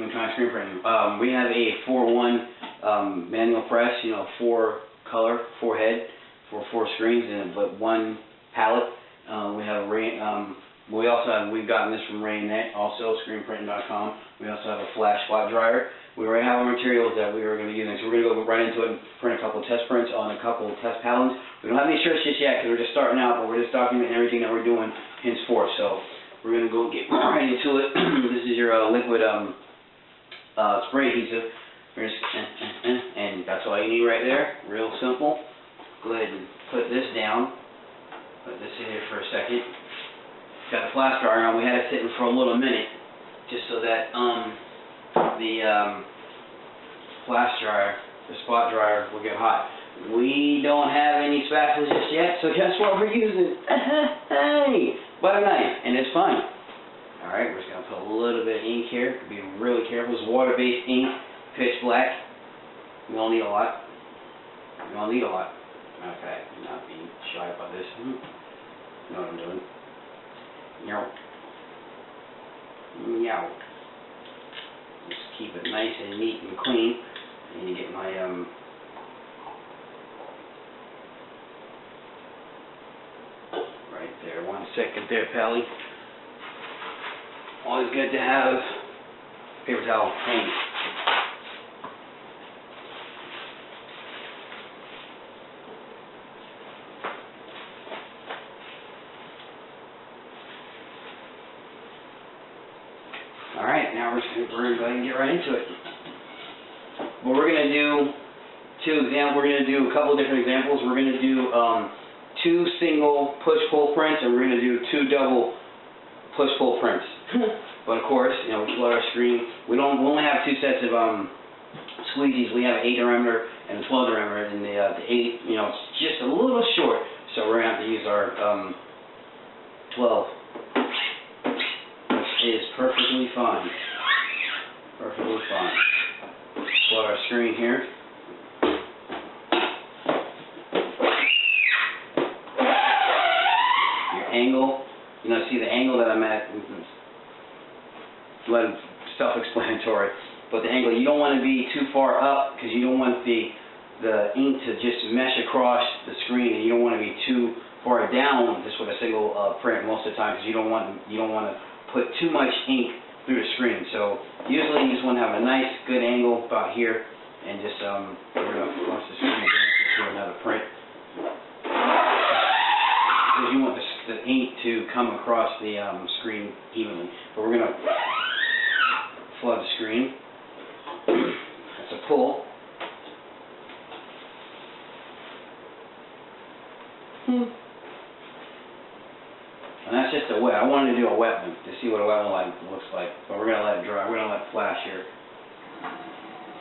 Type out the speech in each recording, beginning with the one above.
when trying screen printing. We have a 4-1 manual press, 4 color, 4 head, for 4 screens, but 1 palette. We've gotten this from Raynet, also screenprinting.com. We also have a flash spot dryer. We already have our materials that we were going to be using, so we're going to go right into it and print a couple of test prints on a couple of test patterns. We don't have any shirts just yet because we're just starting out, but we're just documenting everything that we're doing henceforth. So we're going to go get right into it. This is your liquid spray adhesive. And that's all you need right there. Real simple. Go ahead and put this down. Put this in here for a second. Got the flash dryer on. We had it sitting for a little minute just so that the flash dryer, the spot dryer, will get hot. We don't have any spatulas just yet, so guess what we're using? Hey, butter knife, and it's fine. Alright, we're just going to put a little bit of ink here. Be really careful. It's water-based ink, pitch black. We don't need a lot. We don't need a lot. Matter of fact, I'm not being shy about this. You know what I'm doing. Meow. Meow. Just keep it nice and neat and clean. And you get my right there. 1 second there, Pally. Always good to have paper towel handy. Alright, now we're going to go ahead and get right into it. Well, we're going to do we're going to do a couple of different examples. We're going to do 2 single push-pull prints, and we're going to do 2 double push-pull prints. But of course, we flood our screen. We only have 2 sets of squeegees. We have an 8 diameter and a 12 diameter, and the 8, it's just a little short, so we're going to have to use our 12. Is perfectly fine. Perfectly fine. Plug our screen here. Your angle, see the angle that I'm at, self-explanatory, but the angle, you don't want to be too far up because you don't want the ink to just mesh across the screen, and you don't want to be too far down just with a single print most of the time because you don't want to put too much ink through the screen. So usually you just want to have a nice good angle about here, and just we're going to flush the screen again to do another print. Because you want the ink to come across the screen evenly. But we're going to flood the screen. That's a pull. And that's just a wet. I wanted to do a wet one to see what a wet one looks like. But we're going to let it dry. We're going to let it flash here.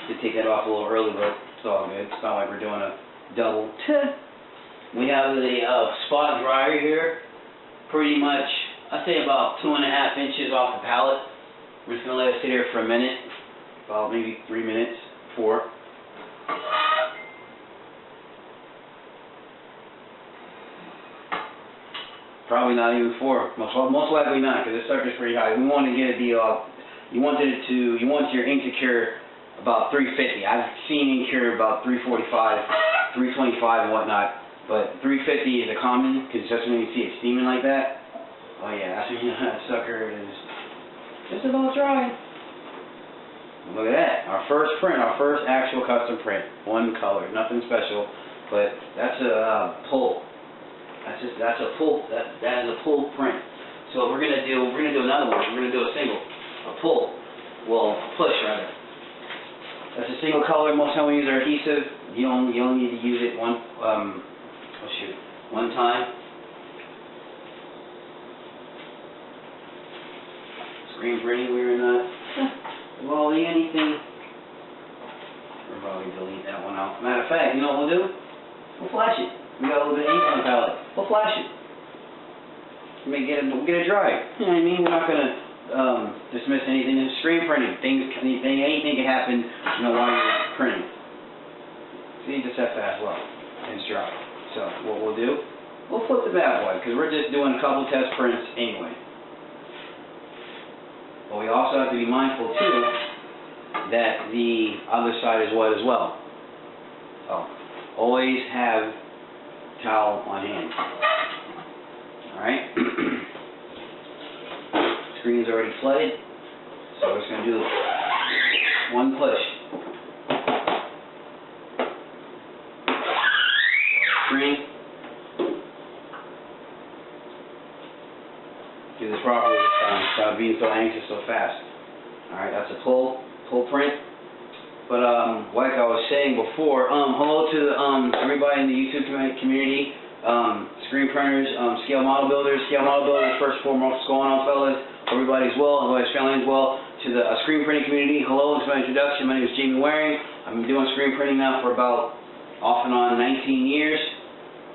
Did take that off a little early, but it's all good. It's not like we're doing a double. We have the spot dryer here. Pretty much, I'd say about 2.5 inches off the palette. We're just going to let it sit here for a minute. About maybe 3 minutes, 4. Probably not even 4. Most likely not, because the sucker's pretty high. We want to get a deal up. You want your ink to cure about 350. I've seen ink cure about 345, 325, and whatnot. But 350 is a common, because just when you see it steaming like that, oh yeah, that's when you know that sucker is just about dry. Look at that. Our first print, our first actual custom print. 1 color, nothing special, but that's a pull. That's a pull. That is a pull print. So what we're gonna do another one. We're gonna do a single, a pull. Well, push rather. That's a single color. Most time we use our adhesive. You only need to use it one time. Screen printing. We're not involving anything. We'll probably delete that one out. Matter of fact, you know what we'll do? We'll flash it. We got a little bit of ink on the palette. We'll flash it. We'll get it dry. You know what I mean? We're not going to dismiss anything in screen printing. Anything can happen, while you're printing. See, just that fast, well, and it's dry. So what we'll do, we'll flip the bad boy because we're just doing a couple test prints anyway. But we also have to be mindful too that the other side is wet as well. So, always have towel on hand. Alright? Screen's already flooded, so we're just going to do one push. Screen. Do this properly this time, without being so anxious so fast. Alright, that's a pull print. But like I was saying before, hello to everybody in the YouTube community, screen printers, scale model builders, first and foremost, what's going on, fellas? Everybody as well, everybody's family as well. To the screen printing community, hello, this is my introduction. My name is Jamie Waring. I've been doing screen printing now for about off and on 19 years,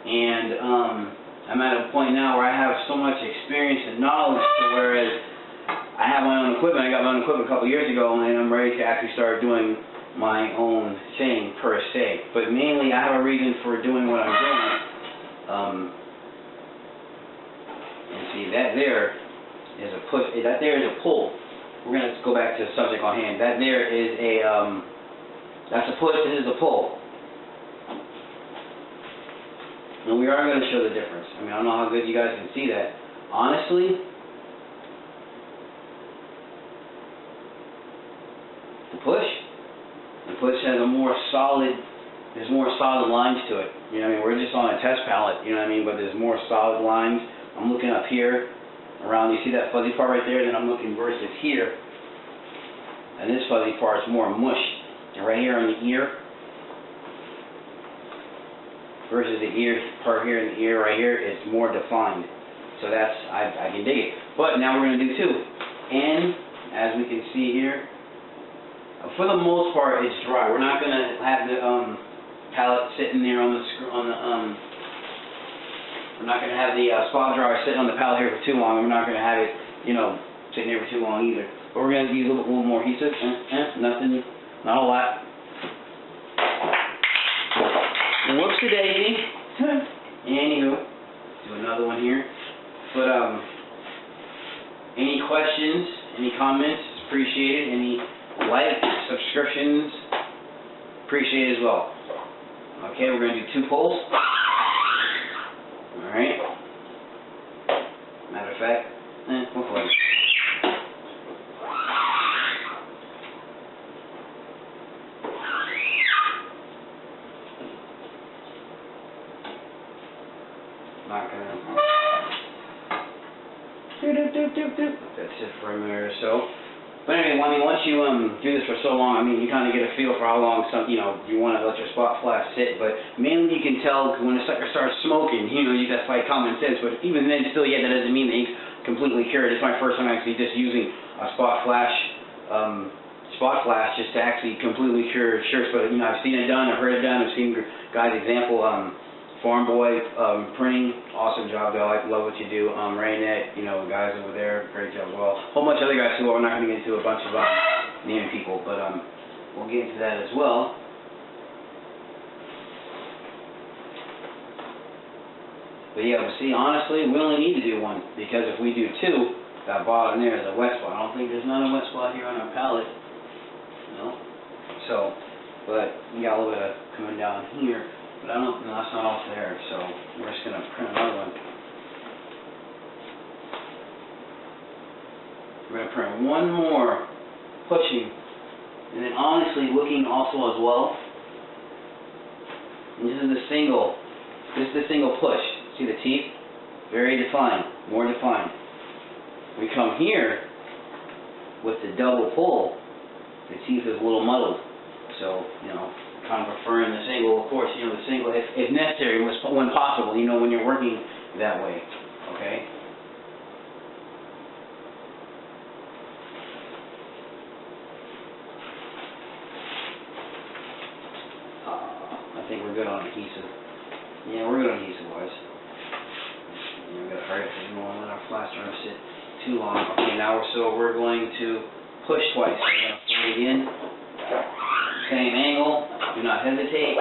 and I'm at a point now where I have so much experience and knowledge to whereas I have my own equipment. I got my own equipment a couple years ago, and I'm ready to actually start doing my own thing per se. But mainly, I have a reason for doing what I'm doing. And see, that there is a push. That there is a pull. We're gonna go back to the subject on hand. That there is a that's a push. This is a pull. And we are going to show the difference. I mean, I don't know how good you guys can see that. Honestly, the push has a more solid, there's more solid lines to it. You know what I mean? We're just on a test palette, you know what I mean? But there's more solid lines. I'm looking up here, around, you see that fuzzy part right there? Then I'm looking versus here. And this fuzzy part is more mush. And right here on the ear, versus the ear part here and the ear right here, it's more defined. So that's, I can dig it. But now we're going to do two. And as we can see here, for the most part it's dry. We're not going to have the palette sitting there on the we're not going to have the spot dryer sitting on the palette here for too long. We're not going to have it, you know, sitting there for too long either. But we're going to use a little more adhesive. Nothing, not a lot. Whoopsie-daisy. Anywho, do another one here. But, any questions, any comments, appreciated. Any likes, subscriptions, appreciated as well. Okay, we're going to do two pulls. Alright. Matter of fact, we'll play. Not gonna. That's it for a minute or so. But anyway, I mean, once you do this for so long, I mean, you kind of get a feel for how long you want to let your spot flash sit. But mainly, you can tell when the sucker starts smoking. You know, that's like common sense. But even then, still, yeah, that doesn't mean the ink's completely cured. It's my first time actually just using a spot flash just to actually completely cure shirts. But you know, I've seen it done, I've heard it done, I've seen guys' example. Farm Boy printing, awesome job, though. I love what you do. Rainette, you know, guys over there, great job as well. A whole bunch of other guys too. We're not going to get into a bunch of name people, but we'll get into that as well. But yeah, but see, honestly, we only need to do one because if we do two, that bottom there is a wet spot. I don't think there's not a wet spot here on our palette. No. So, but we got a little bit of coming down here. But I don't, no, that's not off there, so we're just going to print another one. We're going to print one more pushing, and then honestly looking also as well. And this is the single push. See the teeth? Very defined, more defined. We come here with the double pull, the teeth is a little muddled, so, you know, kind of preferring the single, of course, you know, the single, if necessary, when possible, you know, when you're working that way, okay? I think we're good on adhesive. Yeah, we're good on adhesive-wise. Yeah, we gotta hurry up, because we don't want to let our flash drive sit too long. Okay, now we're going to push twice. So we're going to pull it again. Same angle. Do not hesitate.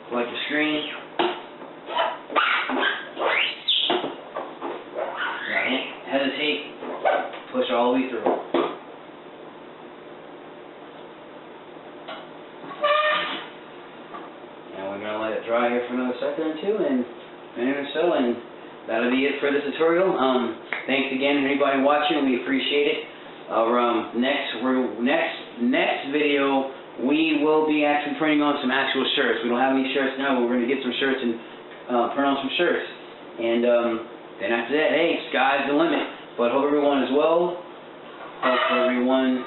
Select your screen. Hesitate. Push all the way through. it dry here for another second or two, and so, and that'll be it for the tutorial. Thanks again to anybody watching. We appreciate it. Our next video, we will be actually printing on some actual shirts. We don't have any shirts now, but we're going to get some shirts and print on some shirts. And then after that, hey, sky's the limit. But hope everyone is well. Hope everyone's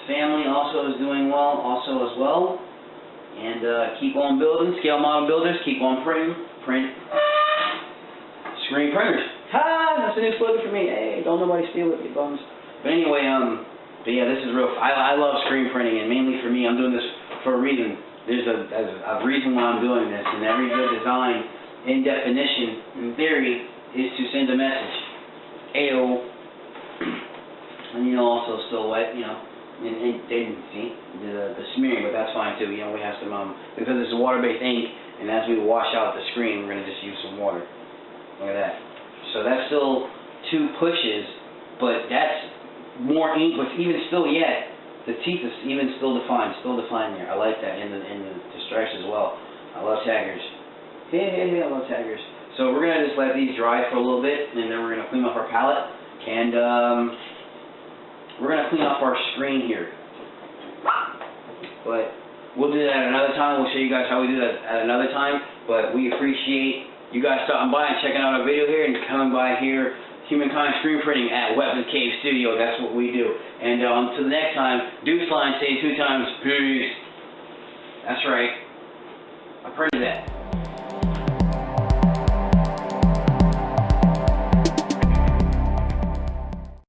family also is doing well, as well. And keep on building, scale model builders, keep on printing, print screen printers. Ha! That's a new slogan for me. Hey, don't nobody steal it, you bums. But anyway, but yeah, this is real. I love screen printing, and mainly for me, I'm doing this for a reason. There's a reason why I'm doing this, and every good design, in definition, in theory, is to send a message. Ayo. And also still wet, and they didn't see the smearing, but that's fine too. We have some because it's a water-based ink, and as we wash out the screen, we're gonna just use some water. Look at that. So that's still 2 pushes, but that's more ink. But even still, yet the teeth is even still defined there. I like that in the stripes as well. I love taggers. Hey, I love taggers. So we're gonna just let these dry for a little bit, and then we're gonna clean up our palette, and we're gonna clean up our screen here. But we'll do that at another time. We'll show you guys how we do that at another time. But we appreciate you guys stopping by and checking out our video here, and coming by here, Humankind Screen Printing at Weapons Cave Studio. That's what we do. And until the next time, Deuce Line, say 2 times, peace. That's right. I printed that.